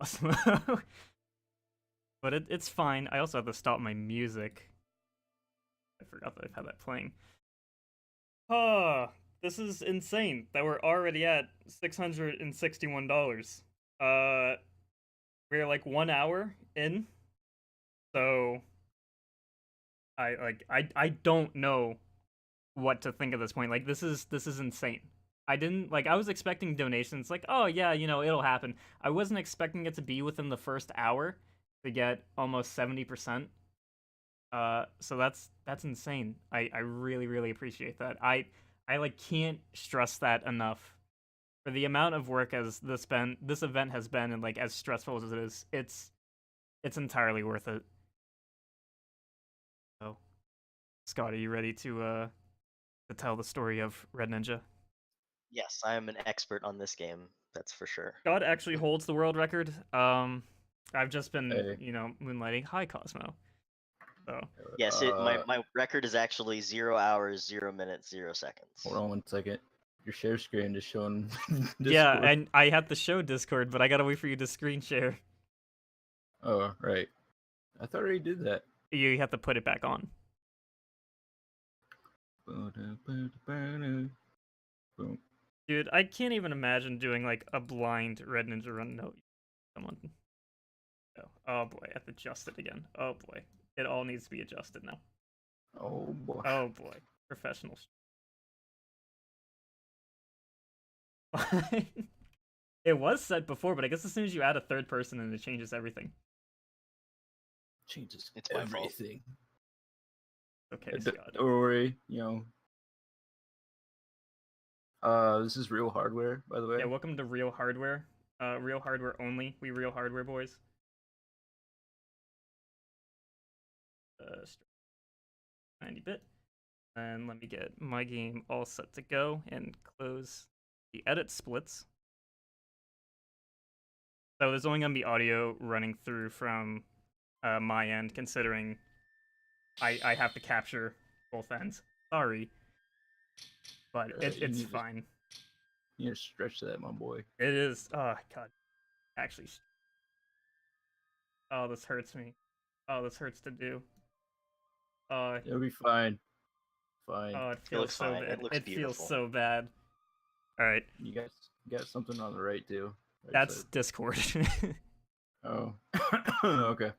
Cosmo. But it's fine. I also have to stop my music. I forgot that I've had that playing. Oh, this is insane that we're already at $661. We're like 1 hour in. So I don't know what to think at this point. Like this is insane. I was expecting donations like, oh yeah, it'll happen. I wasn't expecting it to be within the first hour to get almost 70%. So that's insane. I really, really appreciate that. I like can't stress that enough. For the amount of work as this event has been, and like as stressful as it is, it's entirely worth it. So, Scott, are you ready to tell the story of Red Ninja? Yes, I am an expert on this game. That's for sure. Scott actually holds the world record. I've just been, Hey. Moonlighting. Hi, Cosmo. So Yes, my record is actually 0 hours, 0 minutes, 0 seconds. Hold on 1 second. Your share screen is showing Discord. yeah, and I had to show Discord, but I gotta wait for you to screen share. Oh, right. I thought I already did that. You have to put it back on. Boom. Dude, I can't even imagine doing like a blind Red Ninja run. No, someone. Oh boy, I have to adjust it again. Oh boy, it all needs to be adjusted now. Oh boy. Oh boy, professional. It was set before, but I guess as soon as you add a third person, and it changes everything. Changes It's my fault. everything. Okay, Scott. Don't worry, this is real hardware, by the way. Yeah, welcome to Real Hardware. Real hardware only. We real hardware boys. 90-bit. And let me get my game all set to go and close the edit splits. So there's only going to be audio running through from my end, considering I have to capture both ends. Sorry. But it's fine. You need to stretch that, my boy. It is. Oh, God. Actually. Oh, this hurts me. Oh, this hurts to do. It'll be fine. Fine. Oh, it feels so fine. bad. It feels so bad. Alright. You got something on the right, too. Right That's side. Discord. Oh. Okay.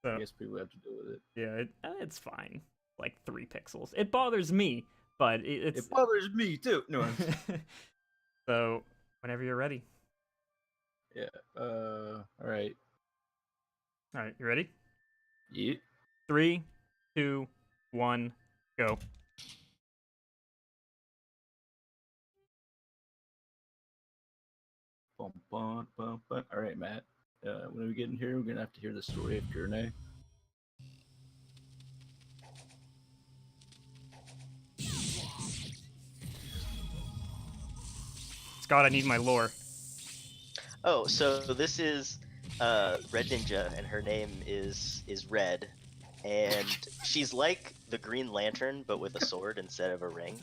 So, I guess people have to deal with it. Yeah, it's fine. Like 3 pixels. It bothers me, but it bothers me, too. No. So, whenever you're ready. Yeah. Alright. Alright, you ready? Yeah. 3, 2, 1, go. Bum, bum, bum, bum. All right, Matt. When we get in here, we're gonna have to hear the story of Gurney. Scott, I need my lore. Oh, so this is Red Ninja, and her name is Red, and she's like the Green Lantern, but with a sword instead of a ring.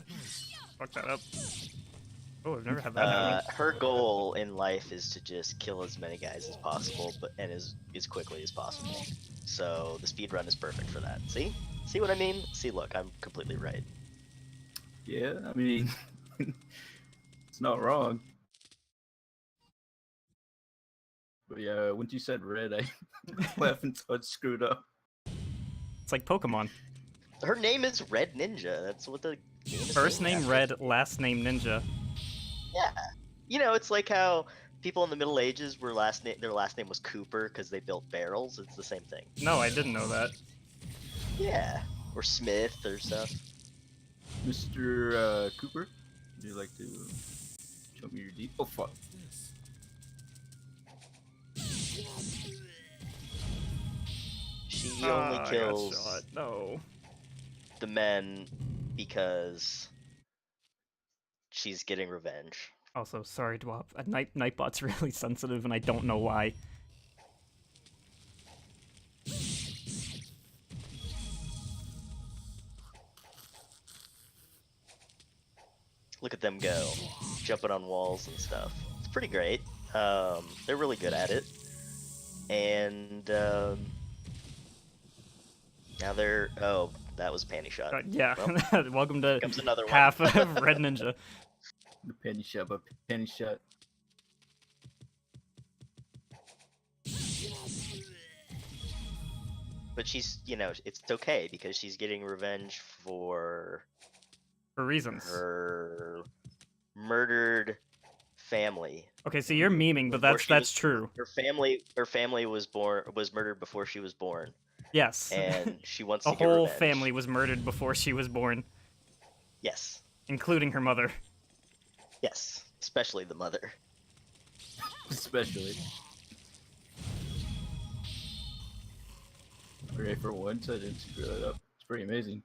Fuck that up. Oh, I've never had that happen. Her goal in life is to just kill as many guys as possible, and as quickly as possible. So the speed run is perfect for that. See what I mean? See, look, I'm completely right. Yeah, I mean, it's not wrong. But yeah, once you said Red, I laughed until it screwed up. It's like Pokemon. Her name is Red Ninja. That's what the game is. First name Red, last name Ninja. Yeah, it's like how people in the Middle Ages were their last name was Cooper because they built barrels. It's the same thing. No, I didn't know that. Yeah, or Smith or stuff. Mr. Cooper, would you like to show me your deep? Oh fuck. She only kills No. the men because she's getting revenge. Also, sorry, Dwop. Nightbot's really sensitive, and I don't know why. Look at them go, jumping on walls and stuff. It's pretty great. They're really good at it, and now they're that was a panty shot. Yeah. Well, Welcome to comes another one. half of Red Ninja. The penny shot, but penny shot. But she's, it's okay because she's getting revenge for For reasons. her murdered family. Okay, so you're memeing, but Before that's she true. Her family was murdered before she was born, Yes. and she wants A to get whole revenge. family was murdered before she was born, Yes, including her mother. yes, especially the mother. Especially. Okay, for once, I didn't screw that up. It's pretty amazing.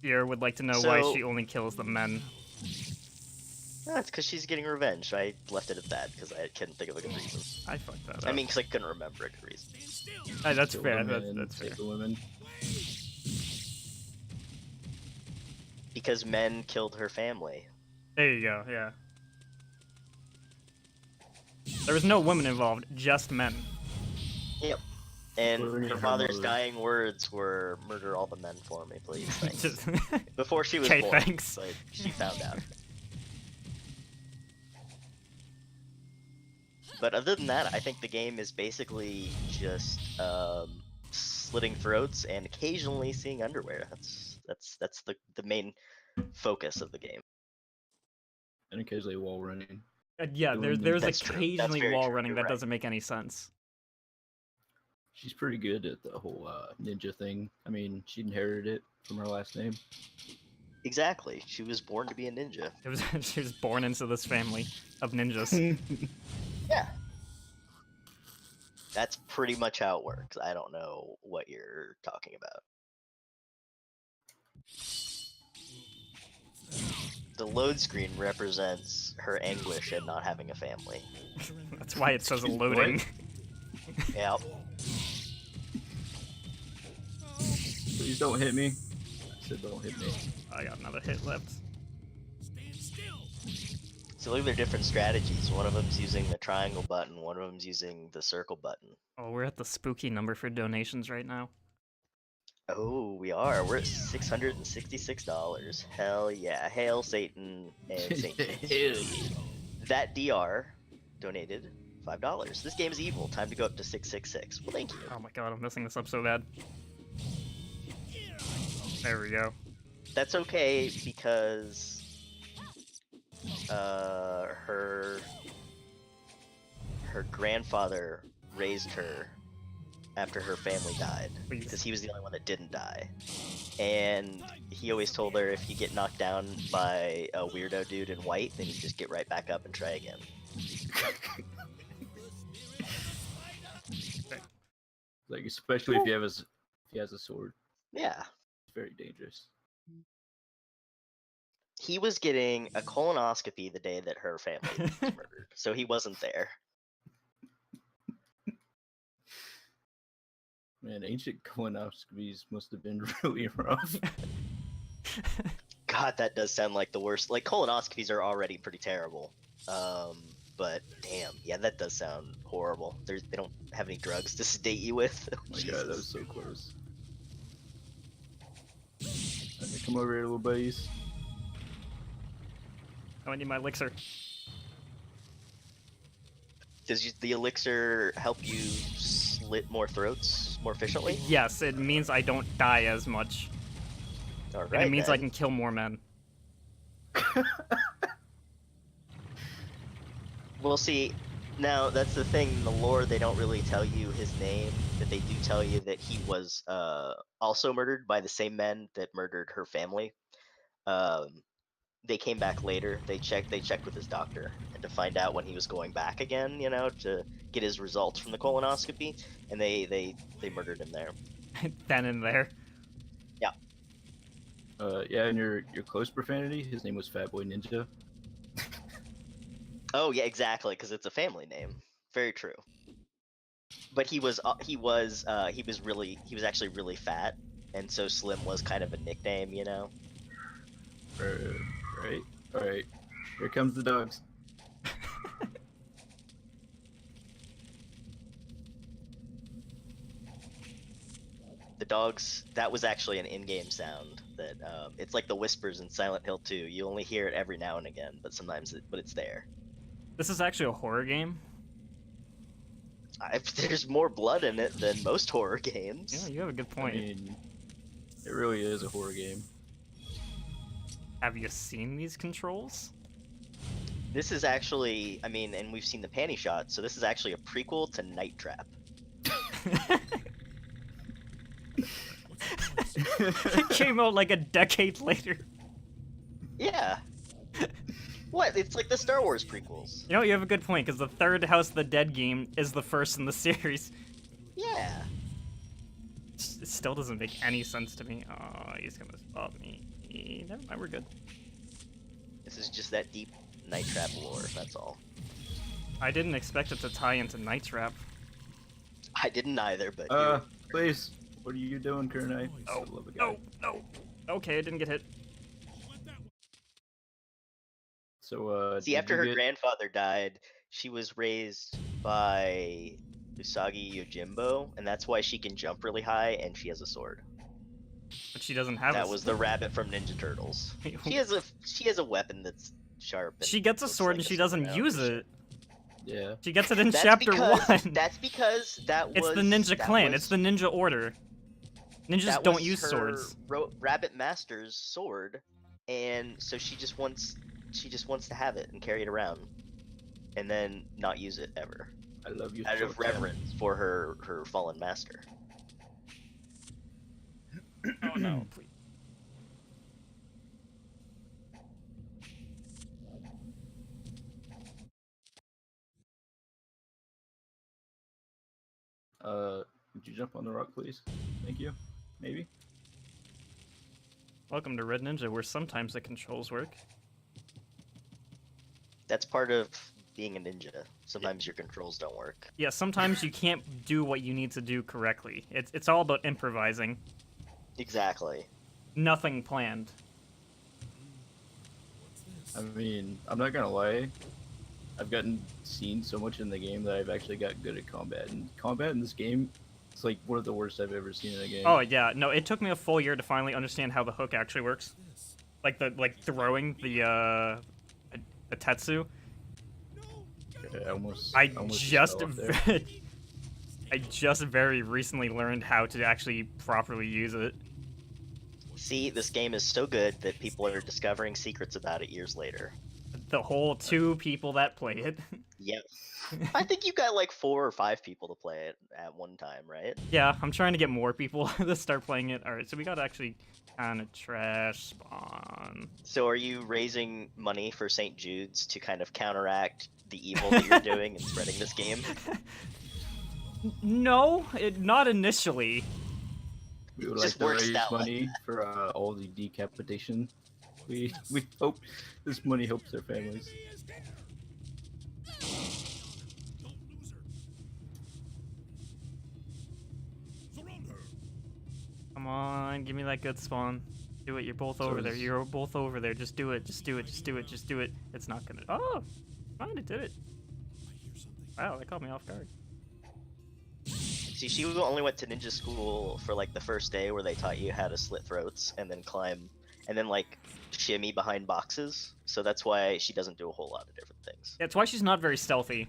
Sierra would like to know why So- she only kills the men. That's because she's getting revenge. I left it at that because I couldn't think of a good reason. I fucked that up. I mean, because I couldn't remember a good reason. That's Kill fair. the men, That's fair. save the women. Because men killed her family. There you go. Yeah. There was no women involved, just men. Yep. And Including her her father's mother. dying words were "Murder all the men for me, please." Thanks. Just Before she was Okay, born, thanks. but she found out. But other than that, I think the game is basically just slitting throats and occasionally seeing underwear. That's the main focus of the game. And occasionally wall running. yeah. Doing There's That's true. That's occasionally very wall true. running You're that right. doesn't make any sense. She's pretty good at the whole ninja thing. I mean, she inherited it from her last name. Exactly. She was born to be a ninja. It was she was born into this family of ninjas. Yeah. That's pretty much how it works. I don't know what you're talking about. The load screen represents her anguish at not having a family. That's why it says Excuse me, loading. Yep. Please don't hit me. I said don't hit me. I got another hit left. So look at their different strategies. One of them's using the triangle button, one of them's using the circle button. Oh, we're at the spooky number for donations right now. Oh, we are. We're at $666. Hell yeah. Hail Satan and Satan. Hell yeah. That DR donated $5. This game is evil. Time to go up to 666. Well, thank you. Oh my god, I'm messing this up so bad. There we go. That's okay because her grandfather raised her after her family died Please. because he was the only one that didn't die, and he always told her if you get knocked down by a weirdo dude in white, then you just get right back up and try again. Like, especially if you have if he has a sword. Yeah. It's very dangerous. He was getting a colonoscopy the day that her family was murdered, so he wasn't there. Man, ancient colonoscopies must have been really rough. God, that does sound like the worst. Like, colonoscopies are already pretty terrible. But damn, yeah, that does sound horrible. They don't have any drugs to sedate you with. Oh my god, that was so close. Okay, come over here, little buddies. I need my elixir. Does the elixir help you slit more throats more efficiently? Yes, it means I don't die as much. All And right, it means I then. can kill more men. Well, see, now that's the thing. In the lore, they don't really tell you his name, but they do tell you that he was also murdered by the same men that murdered her family. They came back later. They checked with his doctor and to find out when he was going back again, to get his results from the colonoscopy, and they murdered him there. Then and there. Yeah, and your close profanity, his name was Fat Boy Ninja. Oh yeah, exactly, because it's a family name. Very true. But he was actually really fat, and so Slim was kind of a nickname, Right. All right. Here comes the dogs. The dogs, that was actually an in-game sound that it's like the whispers in Silent Hill 2. You only hear it every now and again, but sometimes but it's there. This is actually a horror game. There's more blood in it than most horror Yeah, games. you have a good point. I mean, it really is a horror game. Have you seen these controls? This is actually, I mean, and we've seen the panty shot, so this is actually a prequel to Night Trap. It came out like a decade later. Yeah. What? It's like the Star Wars prequels. You know, you have a good point, because the third House of the Dead game is the first in the series. Yeah. It still doesn't make any sense to me. Oh, he's gonna stop me. Never mind, we're good. This is just that deep Night Trap lore, that's all. I didn't expect it to tie into Night Trap. I didn't either, but Please. What are you doing, Kernite? Oh, I love a guy. no. Okay, I didn't get hit. So, see, did after you her get- grandfather died, she was raised by Usagi Yojimbo, and that's why she can jump really high and she has a sword. But she doesn't have That a was the rabbit from Ninja Turtles. She has a weapon that's sharp. And She gets a looks sword like and she sword doesn't now, use for sure. it. Yeah. She gets it in That's chapter because, 1. That's because that was. It's the Ninja that Clan. was- It's the Ninja Order. Ninjas that don't was use her swords. Rabbit Master's sword, and so she just wants to have it and carry it around, and then not use it ever, I love you. out so of damn. reverence for her fallen master. Oh no, please. Would you jump on the rock, please? Thank you. Maybe. Welcome to Red Ninja, where sometimes the controls work. That's part of being a ninja. Sometimes your controls don't work. Yeah, sometimes you can't do what you need to do correctly. It's all about improvising. Exactly. Nothing planned. I mean, I'm not gonna lie. I've seen so much in the game that I've actually got good at combat. And combat in this game, it's like one of the worst I've ever seen in a game. Oh yeah, no, it took me a full year to finally understand how the hook actually works. Like throwing the tetsu. Yeah, I almost just fell off there. I just very recently learned how to actually properly use it. See, this game is so good that people are discovering secrets about it years later. The whole 2 people that play it. Yep. I think you got like 4 or 5 people to play it at one time, right? Yeah, I'm trying to get more people to start playing it. Alright, so we gotta actually kind of trash spawn. So are you raising money for St. Jude's to kind of counteract the evil that you're doing and spreading this game? No, not initially. We would Just like to works raise out like money for all the decapitation. We hope this money helps their families. Come on, give me that good spawn. Do it, you're both So over there. is- You're both over there. Just do it, just do it, just do it, just do it. It's not gonna. Oh! Fine, it did it. Wow, that caught me off guard. See, she only went to ninja school for like the first day where they taught you how to slit throats and then climb and then like shimmy behind boxes. So that's why she doesn't do a whole lot of different things. That's why she's not very stealthy.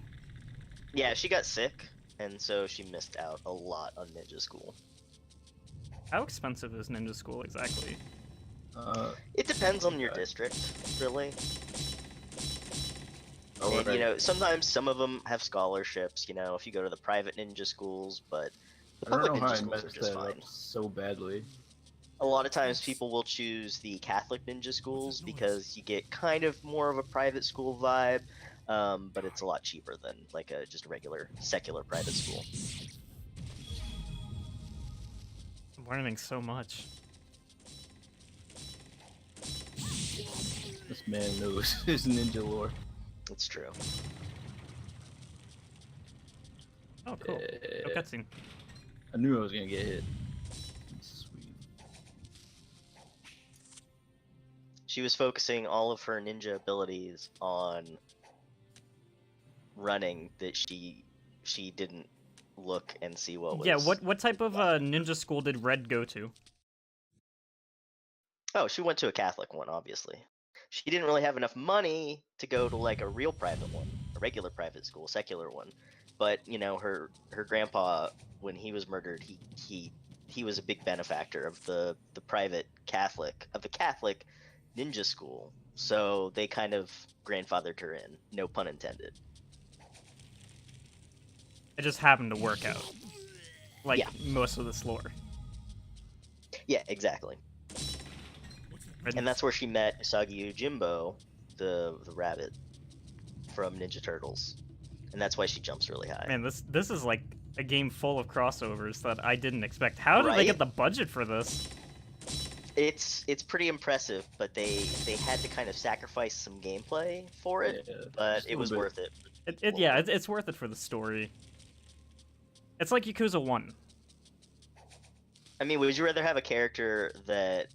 Yeah, she got sick, and so she missed out a lot on ninja school. How expensive is ninja school exactly? It depends on your district, really. Oh, And, you know, sometimes some of them have scholarships, you know, if you go to the private ninja schools, but the I don't public know how ninja I schools are messed just that fine. up so badly. A lot of times people will choose the Catholic ninja schools because you get kind of more of a private school vibe, but it's a lot cheaper than like a just regular secular private school. I'm learning so much. This man knows his ninja lore. It's true. Oh, cool. No Yeah. cutscene. I knew I was gonna get hit. Sweet. She was focusing all of her ninja abilities on running, that she didn't look and see what was. Yeah, what type of ninja school did Red go to? Oh, she went to a Catholic one, obviously. She didn't really have enough money to go to like a real private one, a regular private school, secular one. But you know, her grandpa, when he was murdered, he was a big benefactor of the private Catholic ninja school. So they kind of grandfathered her in, no pun intended. It just happened to work out. Like Yeah. most of this lore. Yeah, exactly. And that's where she met Usagi Yojimbo, the rabbit from Ninja Turtles. And that's why she jumps really high. Man, this is like a game full of crossovers that I didn't expect. How did they Right? get the budget for this? It's pretty impressive, but they had to kind of sacrifice some gameplay for it, Yeah, but just a it was little worth it. It's worth it for the story. It's like Yakuza 1. I mean, would you rather have a character that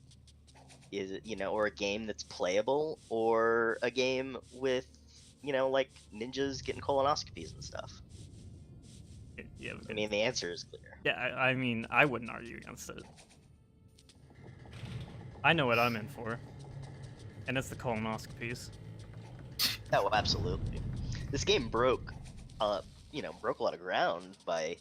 is, you know, or a game that's playable, or a game with, you know, like ninjas getting colonoscopies and stuff? Yeah, I mean, the answer is clear. yeah. I mean, I wouldn't argue against it. I know what I'm in for, and it's the colonoscopies. Oh, absolutely. This game broke a lot of ground by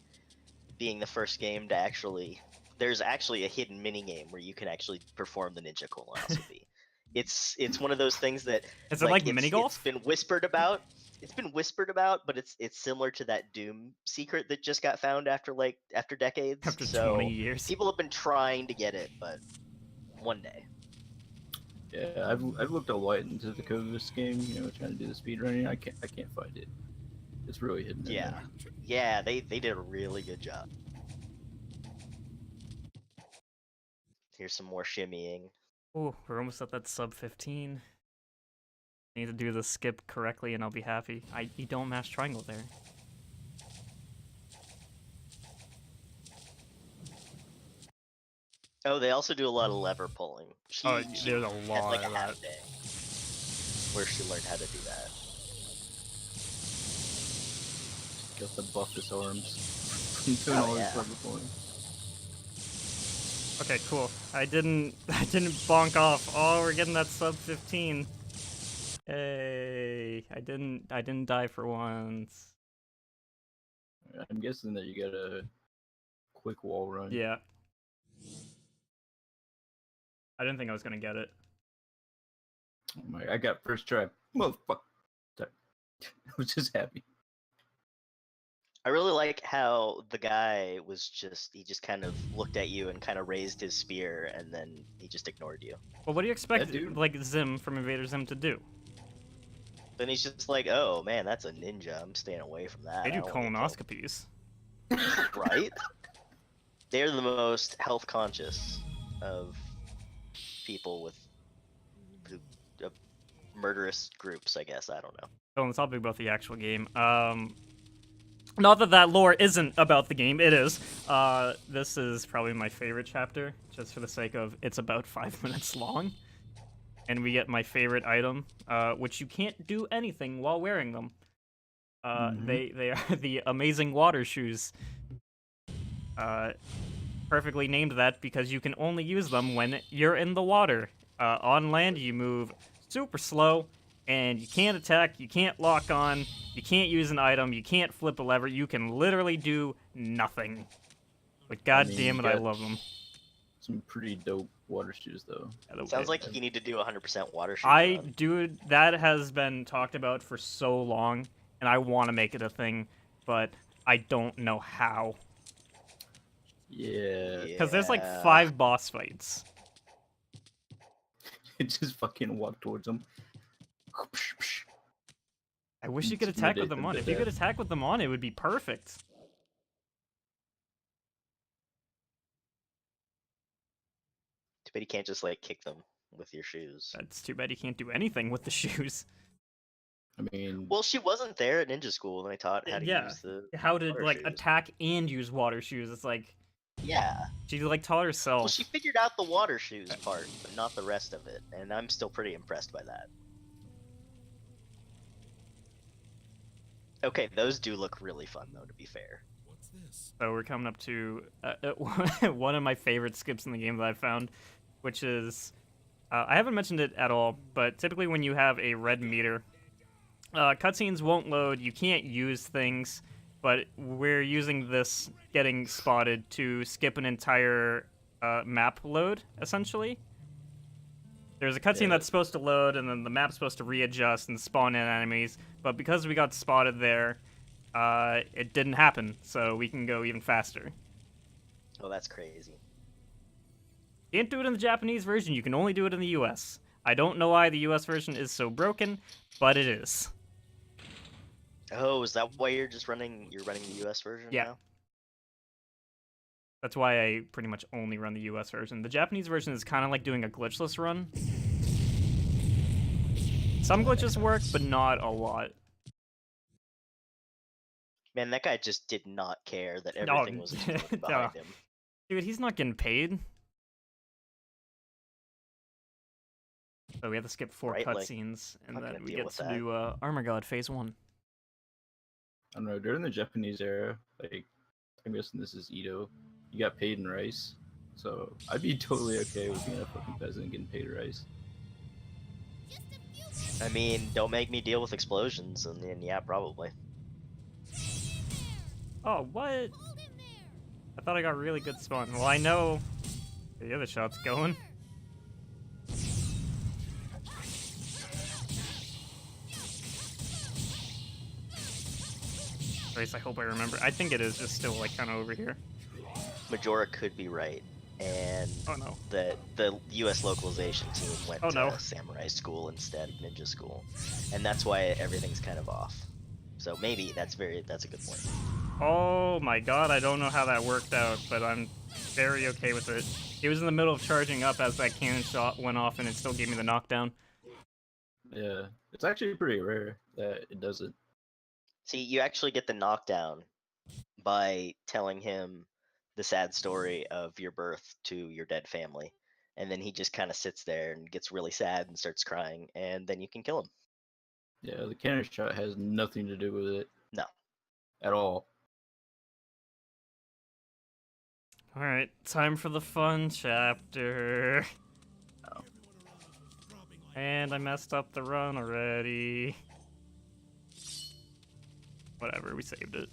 being the first game to actually. There's actually a hidden mini game where you can actually perform the ninja colonoscopy. It's one of those things that Is it like mini it's golf? been whispered about. It's been whispered about, but it's similar to that Doom secret that just got found after decades. After So 20 years. people have been trying to get it, but one day. Yeah, I've looked a lot into the code of this game. You know, trying to do the speedrunning. I can't find it. It's really hidden. in Yeah, there. yeah, they did a really good job. Here's some more shimmying. Oh, we're almost at that sub 15. I need to do the skip correctly and I'll be happy. You don't mash triangle there. Oh, they also do a lot of lever pulling. There's a had lot like a of half that. day where she learned how to do that. Got the buffest arms from doing all yeah. this level pulling. Okay, cool. I didn't bonk off. Oh, we're getting that sub 15. Hey, I didn't die for once. I'm guessing that you got a quick wall run. Yeah. I didn't think I was gonna get it. Oh my! I got first try. Motherfucker! I was just happy. I really like how the guy he just kind of looked at you and kind of raised his spear, and then he just ignored you. Well, what do you expect, dude. like Zim from Invader Zim to do? Then he's just like, "Oh man, that's a ninja. I'm staying away from that." They do I don't wanna kill colonoscopies. him." Right? They're the most health conscious of people with murderous groups, I guess. I don't know. Oh, on the topic about the actual game, not that lore isn't about the game, it is. This is probably my favorite chapter, just for the sake of it's about 5 minutes long. And we get my favorite item, which you can't do anything while wearing them. They are the amazing water shoes. Perfectly named that because you can only use them when you're in the water. On land, you move super slow, and you can't attack, you can't lock on, you can't use an item, you can't flip a lever, you can literally do nothing. But god damn it, I love them. Some pretty dope water shoes, though. Sounds like you need to do 100% water shoes. Dude, that has been talked about for so long, and I want to make it a thing, but I don't know how. Yeah. Because there's like 5 boss fights. Just fucking walk towards them. I wish you could attack with them on. If you could attack with them on, it would be perfect. Too bad you can't just like kick them with your shoes. That's too bad you can't do anything with the shoes. I mean, Well, she wasn't there at ninja school when I taught how to use the How to water like shoes. attack and use water shoes. It's like Yeah. She like taught herself. Well, she figured out the water shoes part, but not the rest of it, and I'm still pretty impressed by that. Okay, those do look really fun, though, to be fair. What's this? So we're coming up to one of my favorite skips in the game that I've found, which is I haven't mentioned it at all, but typically when you have a red meter, cutscenes won't load. You can't use things, but we're using this getting spotted to skip an entire map load, essentially. There's a cutscene that's supposed to load, and then the map's supposed to readjust and spawn in enemies, but because we got spotted there, it didn't happen, so we can go even faster. Oh, that's crazy. Can't do it in the Japanese version, you can only do it in the US. I don't know why the US version is so broken, but it is. Oh, is that why you're running the US version Yeah. now? That's why I pretty much only run the US version. The Japanese version is kind of like doing a glitchless run. Some glitches work, but not a lot. Man, that guy just did not care that everything was exploding behind him. Dude, he's not getting paid. So we have to skip 4 Right, like, cutscenes, and not then gonna we deal get with to that. do Armor God Phase 1. I don't know. During the Japanese era, like, I'm guessing this is Edo. You got paid in rice, so I'd be totally okay with being a fucking peasant and getting paid rice. I mean, don't make me deal with explosions, and then yeah, probably. Oh, what? I thought I got really good spawn. Well, I know the other shot's going. At least I hope I remember. I think it is just still like kind of over here. Majora could be right, and Oh no. the U.S. localization team went Oh, to no. samurai school instead of ninja school, and that's why everything's kind of off. So maybe that's a good point. Oh my god, I don't know how that worked out, but I'm very okay with it. He was in the middle of charging up as that cannon shot went off, and it still gave me the knockdown. Yeah, it's actually pretty rare that it doesn't. See, you actually get the knockdown by telling him the sad story of your birth to your dead family, and then he just kind of sits there and gets really sad and starts crying, and then you can kill him. Yeah, the cannon shot has nothing to do with it. No. At all. Alright, time for the fun chapter. Oh. And I messed up the run already. Whatever, we saved it.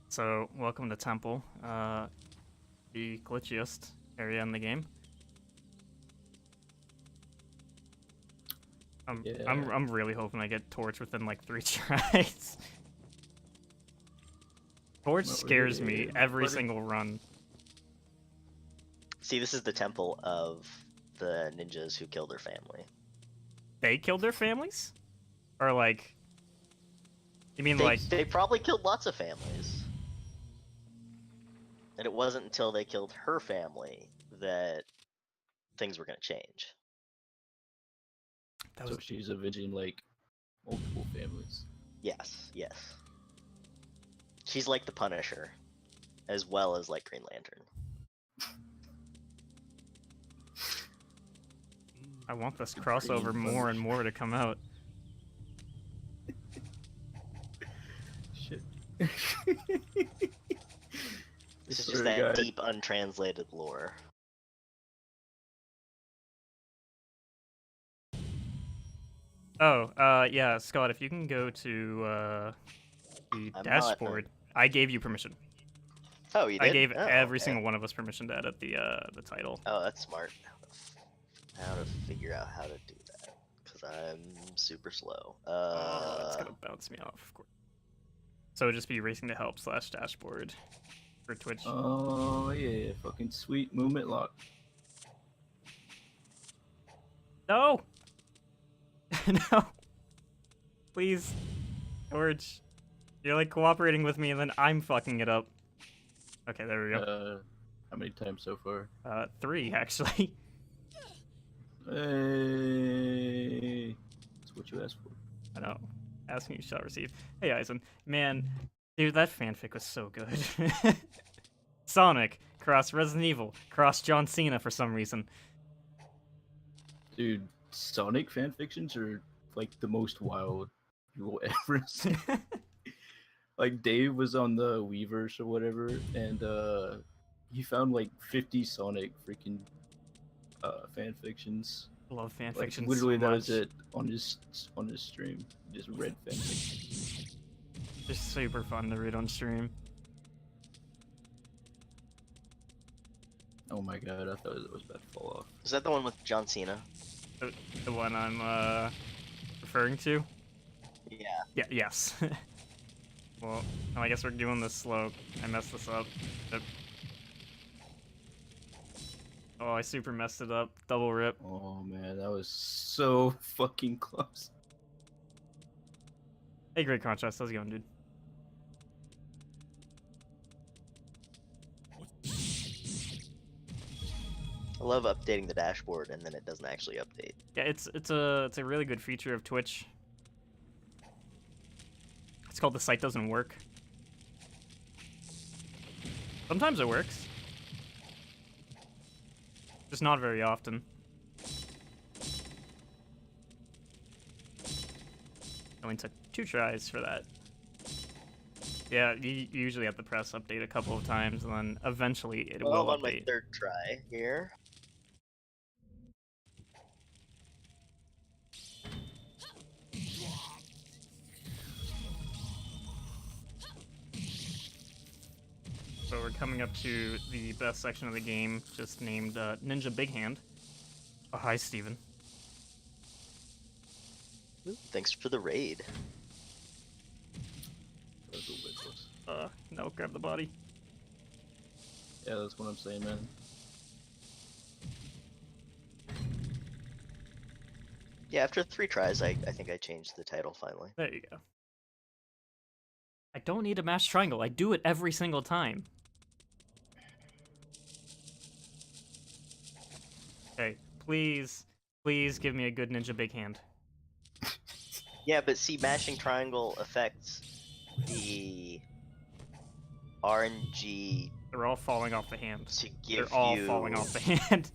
So, welcome to Temple, the glitchiest area in the game. I'm really hoping I get Torch within like 3 tries. Torch scares me every single run. See, this is the temple of the ninjas who killed their family. They killed their families? Or like... You mean They probably killed lots of families. And it wasn't until they killed her family that things were going to change. So she's avenging like multiple families. Yes, yes. She's like the Punisher, as well as like Green Lantern. I want this crossover more and more to come out. Shit. This is just that deep, untranslated lore. Oh, yeah, Scott, if you can go to the dashboard. I gave you permission. Oh, you did? I gave every okay. single one of us permission to edit the title. Oh, that's smart. How to figure out how to do that, because I'm super slow. It's gonna bounce me off, of course. So it'd just be RacingToHelp /dashboard for Twitch. Oh yeah, fucking sweet movement lock. No! No! Please, George. You're like cooperating with me and then I'm fucking it up. Okay, there we go. How many times so far? 3, actually. Hey, that's what you asked for. I know. Asking you shall receive. Hey, Eisen. Man, Dude, that fanfic was so good. Sonic cross Resident Evil cross John Cena for some reason. Dude, Sonic fanfictions are like the most wild you will ever see. Like Dave was on the Weverse or whatever, and he found like 50 Sonic freaking fanfictions. Love Like fanfiction literally, so that much. was it on his stream. Just read fanfiction. Just super fun to read on stream. Oh my god, I thought it was about to fall off. Is that the one with John Cena? The one I'm referring to? Yeah. Yeah, yes. Well, I guess we're doing this slow. I messed this up. Oh, I super messed it up. Double rip. Oh man, that was so fucking close. Hey, great contrast. How's it going, dude? I love updating the dashboard and then it doesn't actually update. Yeah, it's a really good feature of Twitch. It's called the site doesn't work. Sometimes it works. Just not very often. Only took 2 tries for that. Yeah, you usually have to press update a couple of times, and then eventually it will Well, on update. my 3rd try here. So we're coming up to the best section of the game, just named Ninja Big Hand. Oh, hi, Steven. Thanks for the raid. That was a bit close. No, grab the body. Yeah, that's what I'm saying, man. Yeah, after 3 tries, I think I changed the title finally. There you go. I don't need a mash triangle. I do it every single time. Okay, please give me a good Ninja Big Hand. Yeah, but see, mashing triangle affects the RNG They're all falling off the hand. to give They're all you falling off the hand.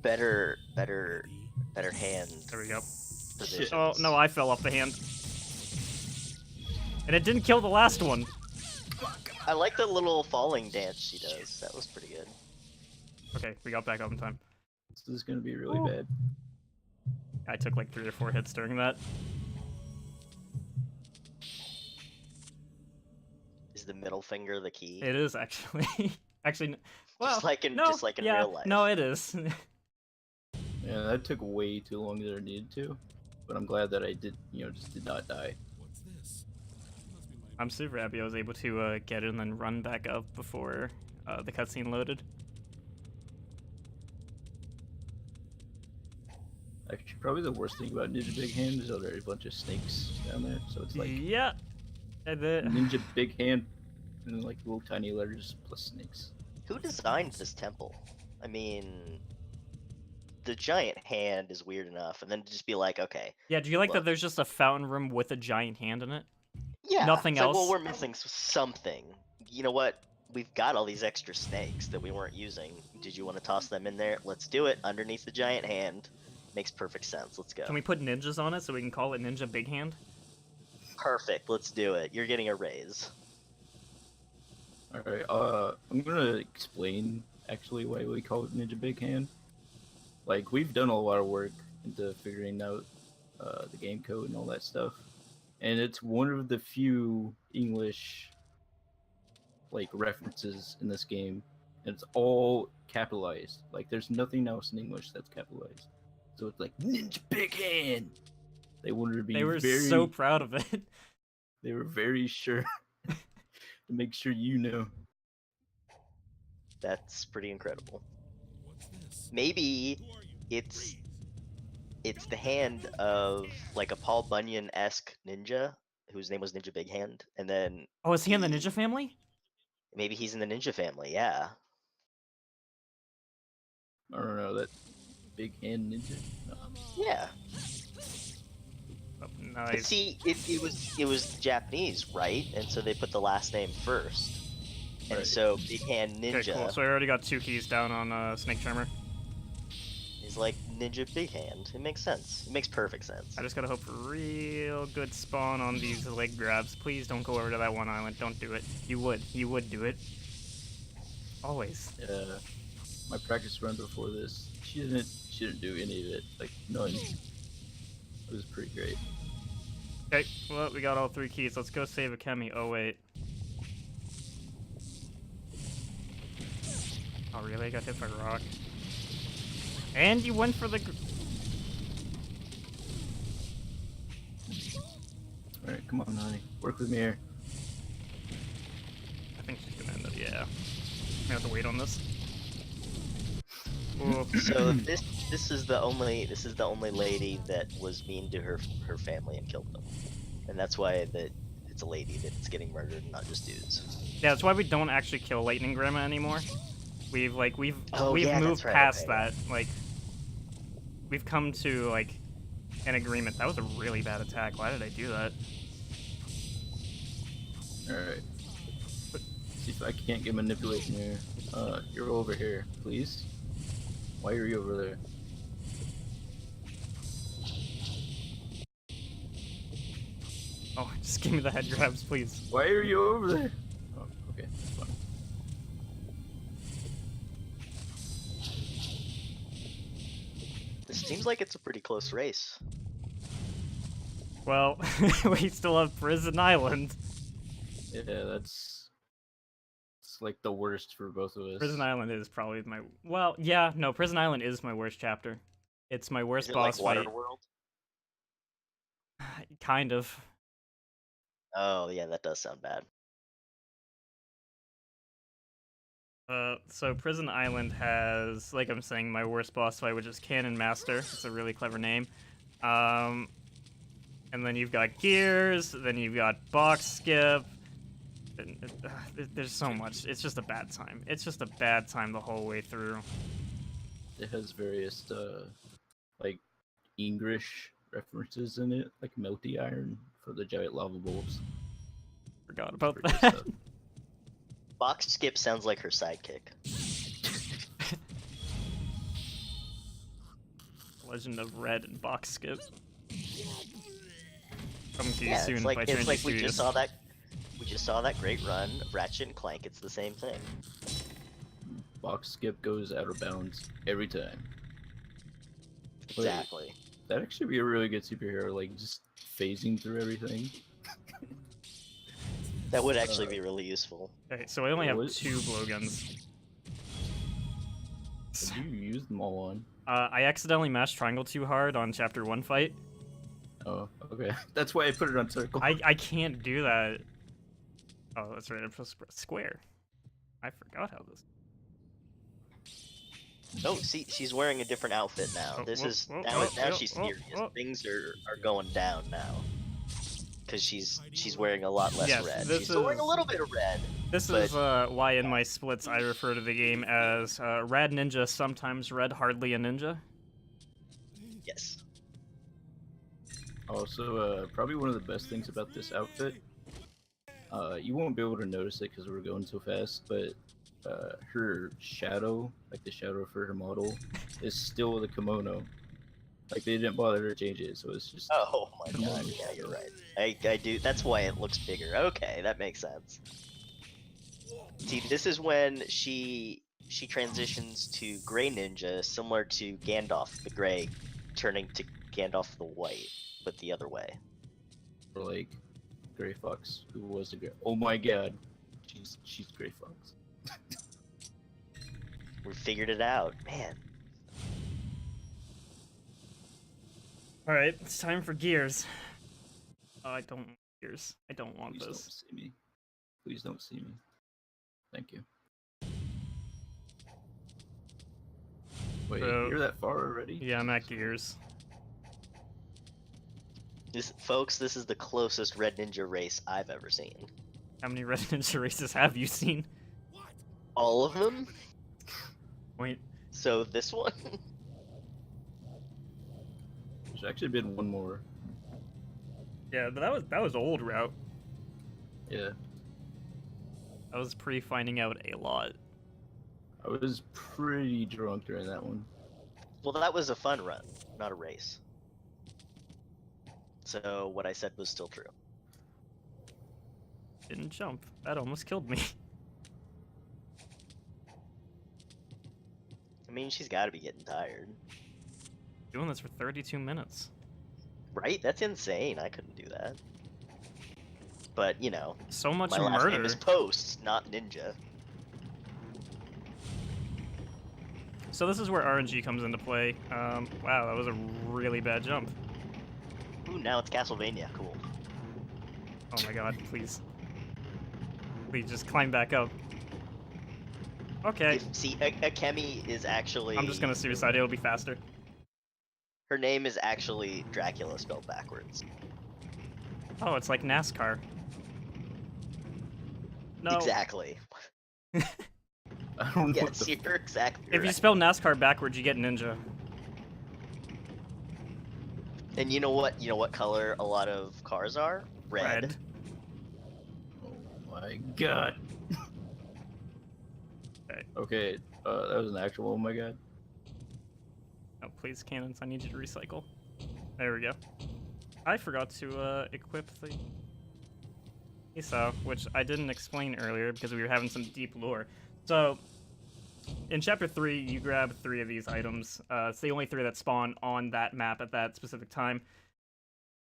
better hand There we go. positions. Oh, no, I fell off the hand. And it didn't kill the last one. I like the little falling dance she does. That was pretty good. Okay, we got back up in time. This is gonna be really bad. I took like 3 or 4 hits during that. Is the middle finger the key? It is actually. Actually, well, just like in yeah, real life. No, it is. Yeah, that took way too long than it needed to, but I'm glad that I did, just did not die. I'm super happy I was able to get it and then run back up before the cutscene loaded. Actually, probably the worst thing about Ninja Big Hand is that there are a bunch of snakes down there, so it's like Yeah. Ninja Big Hand and then like little tiny letters plus snakes. Who designed this temple? I mean, the giant hand is weird enough, and then to just be like, okay. Yeah, do you like that Look. there's just a fountain room with a giant hand in it? Yeah. Nothing it's like, else? well, we're missing something. You know what? We've got all these extra snakes that we weren't using. Did you want to toss them in there? Let's do it underneath the giant hand. Makes perfect sense. Let's go. Can we put ninjas on it so we can call it Ninja Big Hand? Perfect. Let's do it. You're getting a raise. Alright, I'm gonna explain actually why we call it Ninja Big Hand. Like, we've done a lot of work into figuring out the game code and all that stuff. And it's one of the few English like references in this game. And it's all capitalized. Like, there's nothing else in English that's capitalized. So it's like Ninja Big Hand. They wanted to be They were very so proud of it. They were very sure to make sure you know. That's pretty incredible. Maybe it's the hand of like a Paul Bunyan-esque ninja whose name was Ninja Big Hand, and then Oh, is he in the Ninja family? maybe he's in the ninja family. Yeah. I don't know, that Big Hand Ninja? No. Yeah. Oh, No, But see, it was Japanese, right? And so they put the last name first. And Right. so Big Hand Ninja okay, cool. So I already got 2 keys down on Snake Charmer. is like Ninja Big Hand. It makes sense. It makes perfect sense. I just gotta hope for real good spawn on these leg grabs. Please don't go over to that one island. Don't do it. You would do it. Always. My practice run before this, she didn't do any of it. Like none. It was pretty great. Okay, well, we got all 3 keys. Let's go save a Kemi. Oh, wait. Oh, really? I got hit by a rock. And you went for the... Alright, come on, honey. Work with me here. I think she's gonna end up... Yeah. I have to wait on this. Ooh. So this is the only lady that was mean to her family and killed them, and that's why it's a lady that's getting murdered, and not just dudes. Yeah, that's why we don't actually kill Lightning Grandma anymore. We've Oh, yeah, moved that's right, past okay. that. Like, we've come to, like, an agreement. That was a really bad attack. Why did I do that? Alright. See if I can't get manipulation here. You're over here, please. Why are you over there? Oh, just give me the head grabs, please. Why are you over there? Oh, okay, that's fine. This seems like it's a pretty close race. Well, we still have Prison Island. Yeah, it's like the worst for both of us. Prison Island is probably my... Well, yeah, no, Prison Island is my worst chapter. It's my worst Is it boss like fight. Waterworld? Kind of. Oh yeah, that does sound bad. So Prison Island has, like I'm saying, my worst boss fight, which is Cannon Master. It's a really clever name. And then you've got Gears, then you've got Box Skip. There's so much. It's just a bad time. It's just a bad time the whole way through. It has various, like, English references in it, like melty iron for the giant lava bowls. Forgot about Pretty good that. stuff. Box Skip sounds like her sidekick. Legend of Red and Box Skip. Coming to you Yeah, soon it's by like Trinity we Studios. just saw that. We just saw that great run of Ratchet and Clank. It's the same thing. Box skip goes out of bounds every time. Wait, Exactly. that'd actually be a really good superhero, like just phasing through everything. That would actually be really useful. Okay, so I only have What? 2 blowguns. Did you use them all on? I accidentally mashed triangle too hard on chapter 1 fight. Oh, okay. That's why I put it on circle. I can't do that. Oh, that's right. I'm supposed to press square. I forgot how this. Oh, see, she's wearing a different outfit now. Oh, This whoa, is whoa, now. whoa, Now whoa, she's whoa, serious. whoa. Things are going down now. Because she's wearing a lot less Yes, red. this She's still wearing a is- little bit of red. This But- is why in my splits I refer to the game as Rad Ninja, sometimes Red, hardly a ninja. Yes. Also, probably one of the best things about this outfit, you won't be able to notice it because we're going so fast, but her shadow, like the shadow for her model, is still the kimono. Like they didn't bother to change it, so it's just. Oh my Come god. on. Yeah, you're right. I do. That's why it looks bigger. Okay, that makes sense. See, this is when she transitions to Gray Ninja, similar to Gandalf the Gray, turning to Gandalf the White, but the other way. Or like Gray Fox, who was a Gray. Oh my god, she's Gray Fox. We figured it out, man. Alright, it's time for Gears. Oh, I don't want Gears. I don't want Please don't this. see me. Please don't see me. Thank you. Wait, So- you're that far already? Yeah, I'm at Gears. Folks, this is the closest Red Ninja race I've ever seen. How many Red Ninja races have you seen? All of them. Wait, So this one. There's actually been one more. Yeah, but that was old route. Yeah, That was pre-finding out a lot. I was pretty drunk during that one. Well, that was a fun run, not a race. So what I said was still true. Didn't jump. That almost killed me. I mean, she's got to be getting tired, Doing this for 32 minutes. right? That's insane. I couldn't do that. But you know, So much my last name murder. is Post, not Ninja. So this is where RNG comes into play. Wow, that was a really bad jump. Ooh, now it's Castlevania. Cool. Oh my god, please. Please just climb back up. Okay. See, Akemi is actually. I'm just gonna suicide, it'll be faster. Her name is actually Dracula spelled backwards. Oh, it's like NASCAR. No. Exactly. I don't know. Yes, you're exactly If you right. spell NASCAR backwards, you get ninja. And you know what? You know what color a lot of cars are? Red. Oh my god. Okay. Okay, that was an actual. Oh my god. Oh, please, cannons, I need you to recycle. There we go. I forgot to equip the Isa, which I didn't explain earlier because we were having some deep lore. So, in Chapter 3, you grab 3 of these items. It's the only 3 that spawn on that map at that specific time.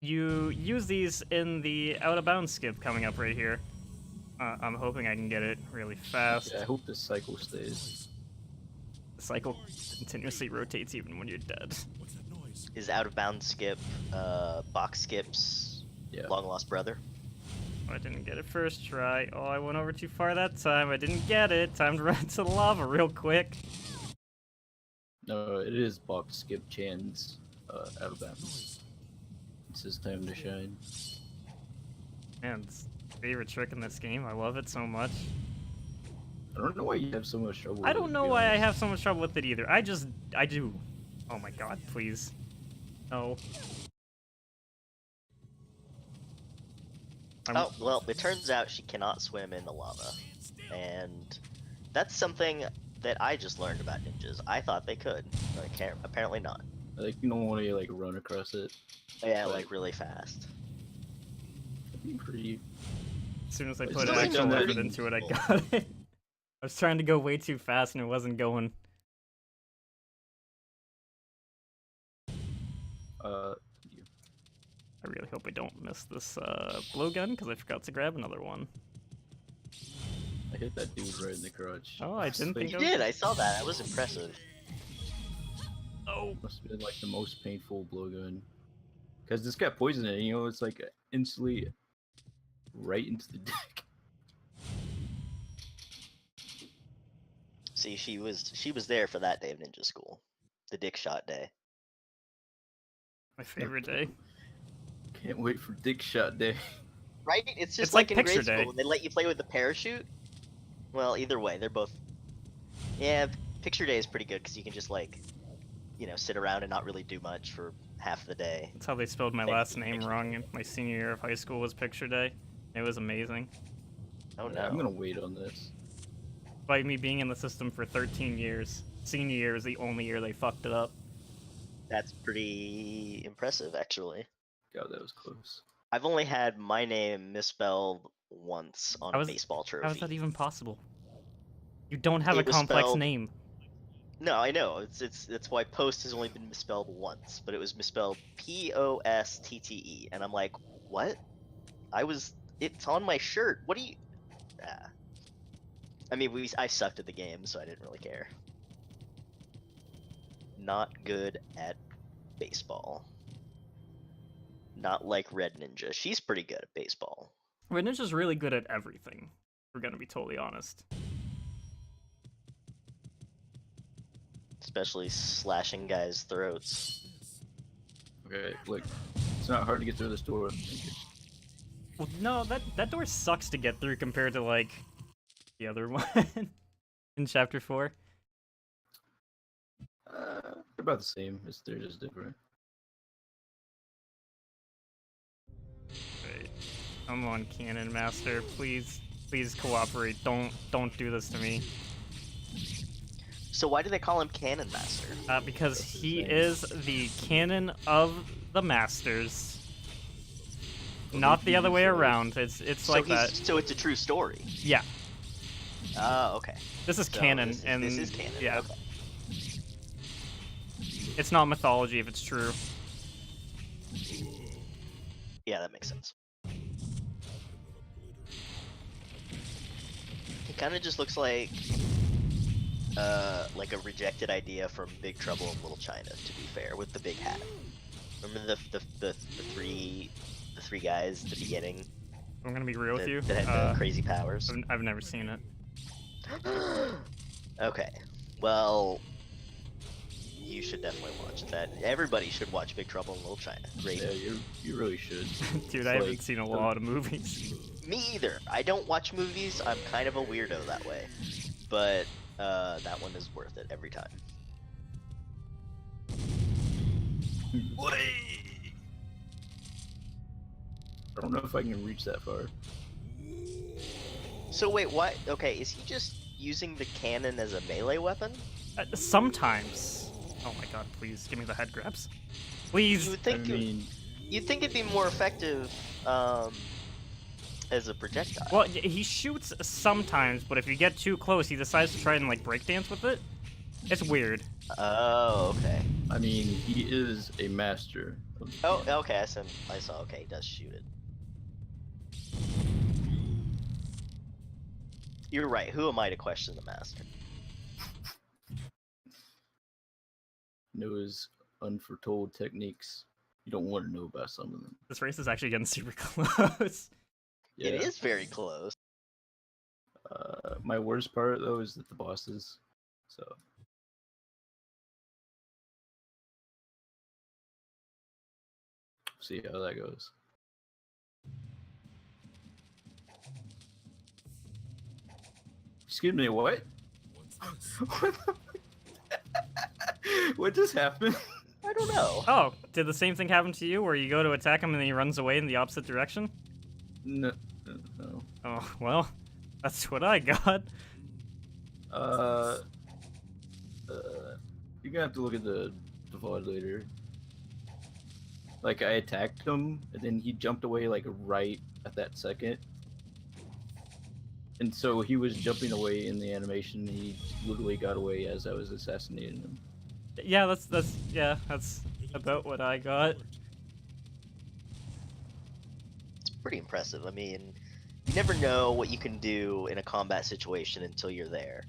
You use these in the Out of Bounds skip coming up right here. I'm hoping I can get it really fast. Yeah, I hope this cycle stays. The cycle continuously rotates even when you're dead. Is Out of Bounds skip, box skips, Yeah. long lost brother. Oh, I didn't get it first try. Oh, I went over too far that time. I didn't get it. Time to run to the lava real quick. No, it is box skip Chan's out of bounds. It's his time to shine. Man, it's my favorite trick in this game. I love it so much. I don't know why you have so much trouble with I it, don't to know be why I honest. have so much trouble with it either. I do. Oh my god, please. No. Oh, well, it turns out she cannot swim in the lava. And that's something that I just learned about ninjas. I thought they could. But I can't, apparently not. Like, you don't want to like run across it. Yeah, But- like really fast. It'd be pretty. As soon as I It's put doesn't actual know effort that- into it, I got it. I was trying to go way too fast and it wasn't going. You. I really hope I don't miss this blowgun because I forgot to grab another one. I hit that dude right in the crotch. Oh, I didn't think You I was- did, I saw that. That was impressive. Oh, Must have been like the most painful blowgun. Because this got poisoned, and, you know, it's like instantly right into the dick. See, she was there for that day of ninja school. The dick shot day. my favorite day. Can't wait for dick shot day. Right? It's just It's like in picture grade day. school when they let you play with the parachute. Well, either way, they're both. Yeah, picture day is pretty good because you can just like, you know, sit around and not really do much for half the day. That's how they spelled my Thank last you, name picture wrong in my senior year of high school was picture day. It was amazing. Oh Yeah, I'm no. gonna wait on this. Despite me being in the system for 13 years, senior year is the only year they fucked it up. That's pretty impressive, actually. God, that was close. I've only had my name misspelled once on How a is- baseball trophy. How is that even possible? You don't have a It was complex spelled- name. No, I know. It's why post has only been misspelled once, but it was misspelled Postte, and I'm like, what? It's on my shirt. What do you? Ah. I mean, I sucked at the game, so I didn't really care. Not good at baseball. Not like Red Ninja. She's pretty good at baseball. Red Ninja's really good at everything. We're gonna be totally honest. Especially slashing guys' throats. Okay, look, it's not hard to get through this door. Thank you. Well, no, that door sucks to get through compared to like the other one in Chapter 4. They're about the same. They're just different. Come on, Cannon Master, please, please cooperate. Don't do this to me. So why do they call him Cannon Master? Because That's his he name. is the canon of the Masters, Well, not he the other way was, around. It's So like he's that. so it's a true story. Yeah, Oh, okay. this is So canon, this is, and this is canon. yeah, Okay. it's not mythology if it's true. Yeah, that makes sense. He kind of just looks like a rejected idea from Big Trouble in Little China. To be fair, with the big hat. Remember the three guys at the beginning I'm gonna be real with that, you. that had the crazy powers? I've never seen it. Okay, well, you should definitely watch that. Everybody should watch Big Trouble in Little China. Great. Yeah, you really should. Dude, It's I haven't like- seen a lot of movies. Me either. I don't watch movies. I'm kind of a weirdo that way, but that one is worth it every time. I don't know if I can reach that far. So wait, what? Okay, is he just using the cannon as a melee weapon? Sometimes. Oh my god, please give me the head grabs. You Please. would I think mean, you'd think it'd be more effective as a projectile. Well, he shoots sometimes, but if you get too close, he decides to try and like breakdance with it. It's weird. Oh, okay. I mean, he is a master. Of the Oh, cannon. okay. I saw. Okay, he does shoot it. You're right. Who am I to question the master? Knows unforetold techniques. You don't want to know about some of them. This race is actually getting super close. Yeah. It is very close. My worst part though is that the bosses. So. See how that goes. Excuse me, what? What just happened? I don't know. Oh, did the same thing happen to you, where you go to attack him and then he runs away in the opposite direction? No, no. Oh, well, that's what I got. You're gonna have to look at the VOD later. Like, I attacked him, and then he jumped away, like, right at that second. And so he was jumping away in the animation, and he literally got away as I was assassinating him. Yeah, that's about what I got. It's pretty impressive. I mean, you never know what you can do in a combat situation until you're there.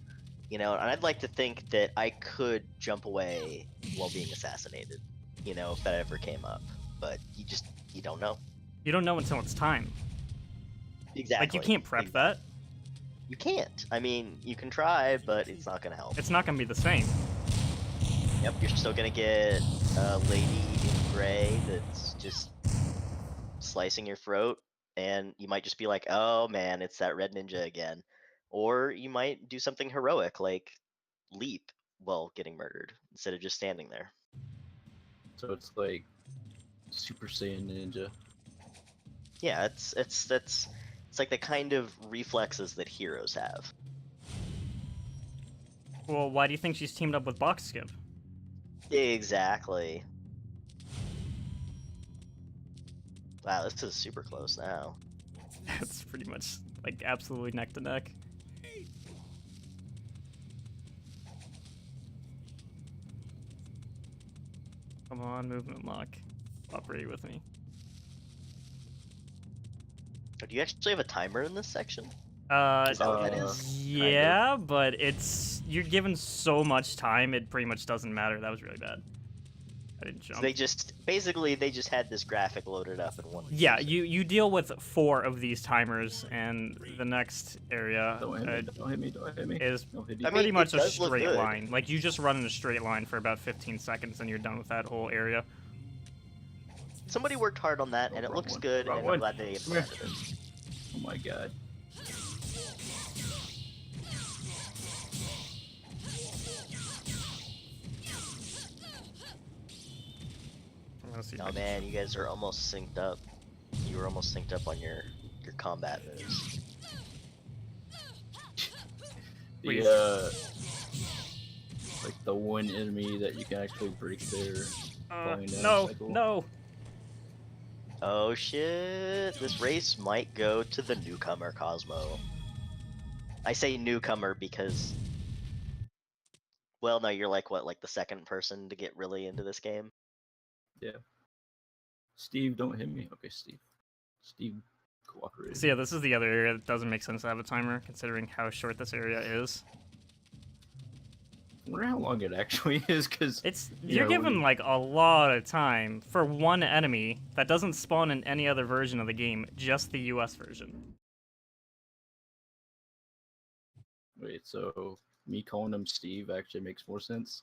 You know, and I'd like to think that I could jump away while being assassinated. You know, if that ever came up. But you don't know. You don't know until it's time. Exactly. Like, you can't prep that. You can't. I mean, you can try, but it's not gonna help. It's not gonna be the same. Yep, you're still gonna get a lady in gray that's just slicing your throat, and you might just be like, oh man, it's that red ninja again. Or you might do something heroic like leap while getting murdered instead of just standing there. So it's like Super Saiyan Ninja. Yeah, it's like the kind of reflexes that heroes have. Well, why do you think she's teamed up with Box Skip? Exactly. Wow, this is super close now. It's pretty much like absolutely neck to neck. Come on, movement lock. Cooperate with me. Do you actually have a timer in this section? Is that what that is? Yeah, but you're given so much time, it pretty much doesn't matter. That was really bad. I didn't jump. They just had this graphic loaded up in one. Yeah, you deal with 4 of these timers, and the next area Don't hit me, don't hit me, don't hit me. is Don't hit me. I mean, pretty much it a does look straight good. line. Like, you just run in a straight line for about 15 seconds, and you're done with that whole area. Somebody worked hard on that, and it Wrong looks one, good, wrong and one. I'm glad they Come here. implemented it. Oh my god. I'm gonna see if I Oh can- man, you guys are almost synced up. You were almost synced up on your your combat moves. Like the one enemy that you can actually break their falling down No, cycle. no. Oh shit! This race might go to the newcomer Cosmo. I say newcomer because, well, no, you're like what, like the second person to get really into this game? Yeah. Steve, don't hit me. Okay, Steve. Steve cooperated. So yeah, this is the other area that doesn't make sense to have a timer, considering how short this area is. I wonder how long it actually is, because you're given like a lot of time for one enemy that doesn't spawn in any other version of the game, just the US version. Wait, so me calling him Steve actually makes more sense?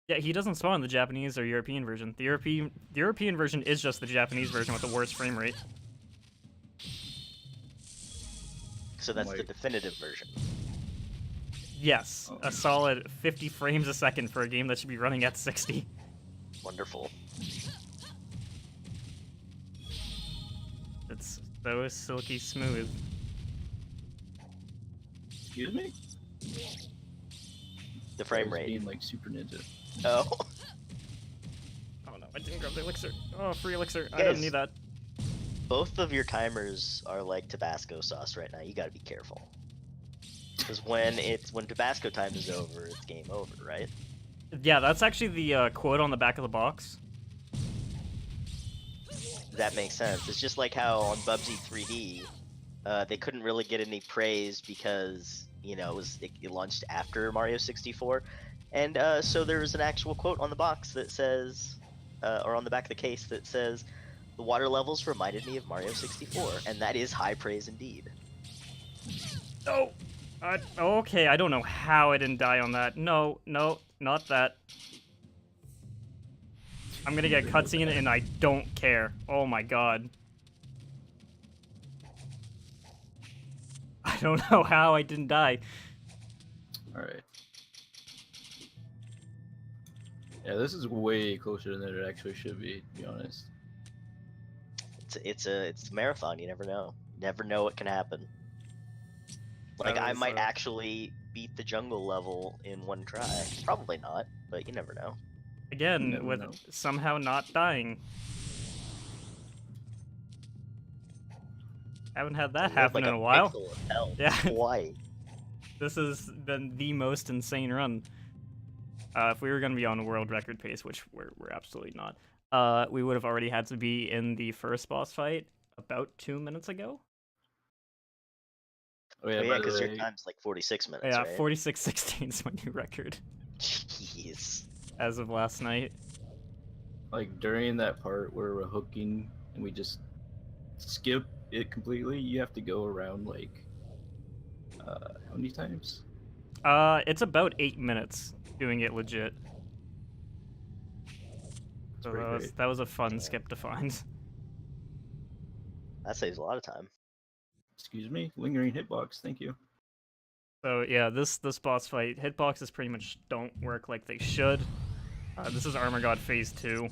Yeah, he doesn't spawn in the Japanese or European version. The European version is just the Japanese version with the worst frame rate. So that's the definitive version. Yes, a solid 50 frames a second for a game that should be running at 60. Wonderful. It's so silky smooth. Excuse me? The frame rate. Being like Super Ninja. Oh. Oh no, I didn't grab the elixir. Oh, free elixir. I Guys, don't need that. Both of your timers are like Tabasco sauce right now. You gotta be careful. Because when Tabasco time is over, it's game over, right? Yeah, that's actually the quote on the back of the box. That makes sense. It's just like how on Bubsy 3D, they couldn't really get any praise because, you know, it launched after Mario 64. And so there was an actual quote on the box that says, or on the back of the case that says, "The water levels reminded me of Mario 64," and that is high praise indeed. Oh! Okay, I don't know how I didn't die on that. No, not that. I'm gonna get cutscene and I don't care. Oh my god. I don't know how I didn't die. Alright. Yeah, this is way closer than it actually should be, to be honest. It's a marathon. You never know. You never know what can happen. Like, I might actually beat the jungle level in one try. Probably not, but you never know. Again, with somehow not dying. Haven't had that happen like in a while. Pixel of hell. Yeah. Why? This has been the most insane run. If we were going to be on a world record pace, which we're absolutely not, we would have already had to be in the first boss fight about 2 minutes ago. Oh yeah, because your time's like 46 minutes, yeah, right? 46:16 is my new record. Jeez. As of last night. Like, during that part where we're hooking and we just skip it completely, you have to go around, like, how many times? It's about 8 minutes doing it legit. So that was a fun skip to find. That saves a lot of time. Excuse me? Lingering hitbox, thank you. So yeah, this boss fight, hitboxes pretty much don't work like they should. This is Armor God Phase 2.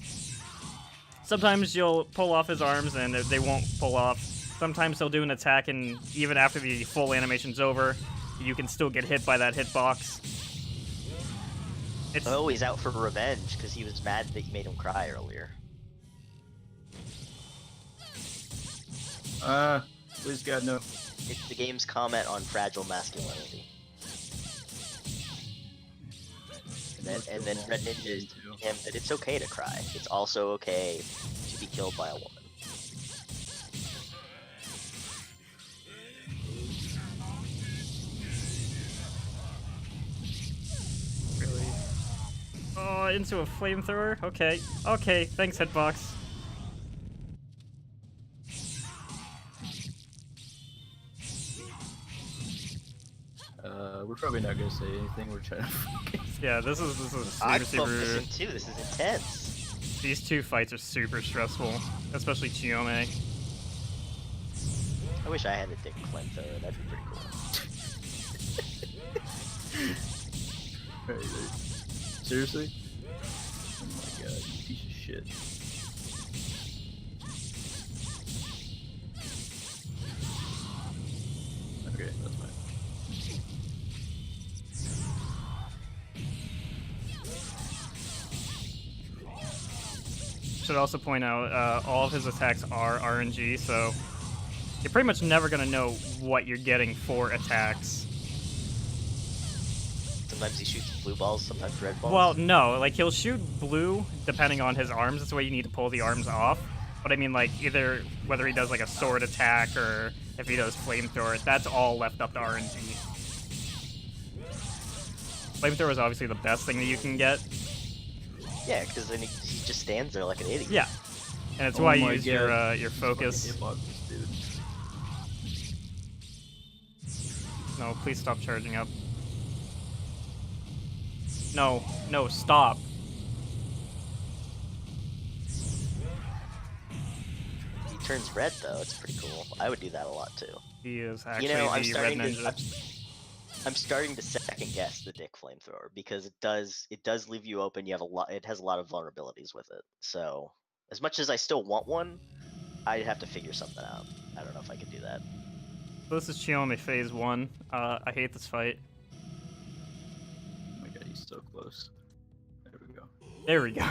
Sometimes you'll pull off his arms and they won't pull off. Sometimes he'll do an attack and even after the full animation's over, you can still get hit by that hitbox. Oh, he's out for revenge because he was mad that you made him cry earlier. Please God, no. It's the game's comment on fragile masculinity. And then Red Ninja is telling him that it's okay to cry. It's also okay to be killed by a woman. Really? Oh, into a flamethrower? Okay. Okay, thanks, hitbox. We're probably not gonna say anything. We're trying to focus. Yeah, this is I'm super. focusing too. This is intense. These two fights are super stressful, especially Chiyome. I wish I had a dick flamethrower. That'd be pretty cool. Right. Seriously? Oh my god, you piece of shit. should also point out all of his attacks are RNG, so you're pretty much never gonna know what you're getting for attacks. Sometimes he shoots blue balls, sometimes red balls. Well, no, like he'll shoot blue depending on his arms. That's why you need to pull the arms off. But I mean, like either whether he does like a sword attack or if he does flamethrower, that's all left up to RNG. Flamethrower is obviously the best thing that you can get. Yeah, because then he just stands there like an idiot. Yeah, and it's why you use your focus. No, please stop charging up. No, no, stop. He turns red though. It's pretty cool. I would do that a lot too. He is actually You know, the red ninja. I'm starting to second guess the dick flamethrower because it does leave you open. You have a lot. It has a lot of vulnerabilities with it. So as much as I still want one, I'd have to figure something out. I don't know if I can do that. So this is Chiome phase 1. I hate this fight. Oh my god, he's so close. There we go. There we go.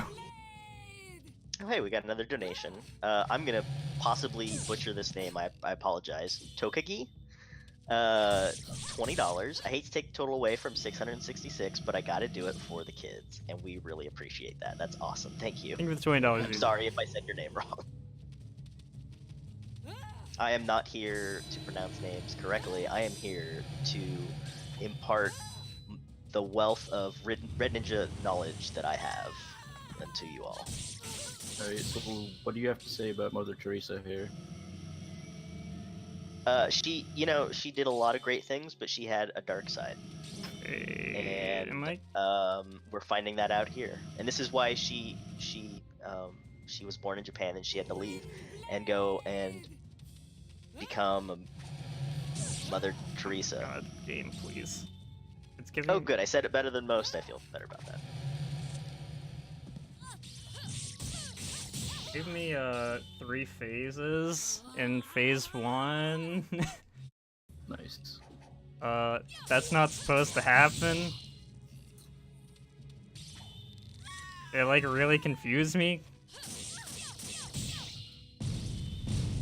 Oh, hey, we got another donation. I'm gonna possibly butcher this name. I apologize. Tokagi. $20. I hate to take the total away from 666, but I gotta do it for the kids, and we really appreciate that. That's awesome. Thank you. Thank you for the $20. I'm sorry if I said your name wrong. I am not here to pronounce names correctly. I am here to impart the wealth of Red Ninja knowledge that I have to you all. Alright, so what do you have to say about Mother Teresa here? She did a lot of great things, but she had a dark side. And we're finding that out here. And this is why she was born in Japan and she had to leave and go and become Mother Teresa. God, game, please. It's giving. Oh, good. I said it better than most. I feel better about that. Give me 3 phases in phase 1. Nice. That's not supposed to happen. It like really confused me.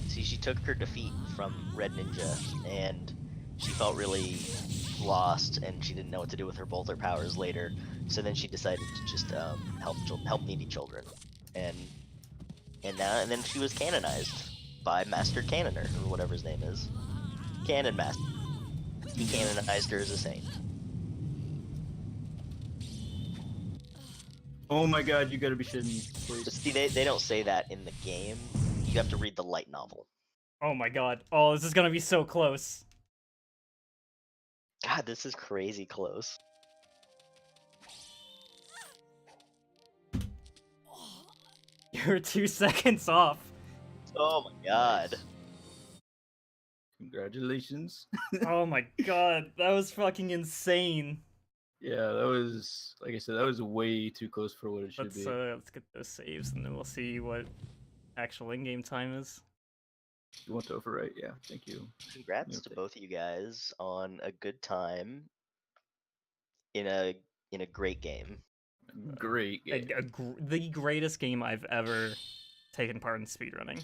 See, she took her defeat from Red Ninja, and she felt really lost, and she didn't know what to do with her boulder powers later. So then she decided to just help needy children, and then she was canonized by Master Canoner, or whatever his name is. Canon Master. He canonized her as a saint. Oh my god, you gotta be shitting me, please. But see, they don't say that in the game. You have to read the light novel. Oh my god. Oh, this is gonna be so close. God, this is crazy close. You're 2 seconds off. Oh my god. Nice. Congratulations. Oh my god, that was fucking insane. Yeah, that was, like I said, that was way too close for what it should be. Let's get those saves and then we'll see what actual in-game time is. You want to overwrite? Yeah, thank you. Congrats to both of you guys on a good time in a great game. Great game. The greatest game I've ever taken part in speedrunning.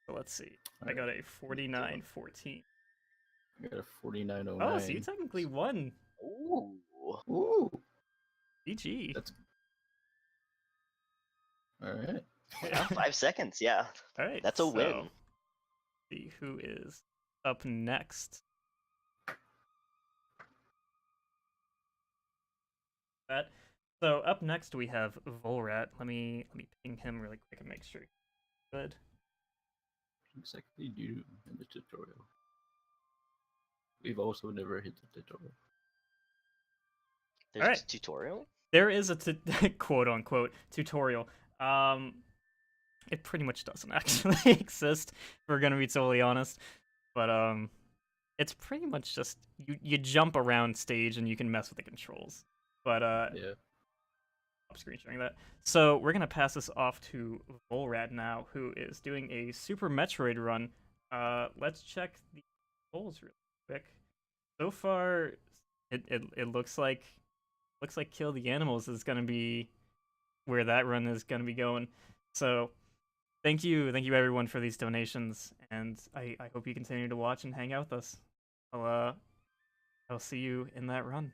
So let's see. I got a 49-14. I got a 49-09. Oh, so you technically won. Ooh. Ooh. GG. That's... Alright. Wow, 5 seconds, yeah. Alright. That's a win. See who is up next. So up next we have Volrat. Let me ping him really quick and make sure he's good. Exactly do in the tutorial. We've also never hit the tutorial. There's a tutorial? There is a quote unquote tutorial. It pretty much doesn't actually exist, if we're gonna be totally honest. But it's pretty much just you jump around stage and you can mess with the controls. But yeah. Stop screen sharing that. So we're gonna pass this off to Volrat now, who is doing a Super Metroid run. Let's check the goals real quick. So far, it looks like Kill the Animals is gonna be where that run is gonna be going. So thank you everyone for these donations, and I hope you continue to watch and hang out with us. I'll see you in that run.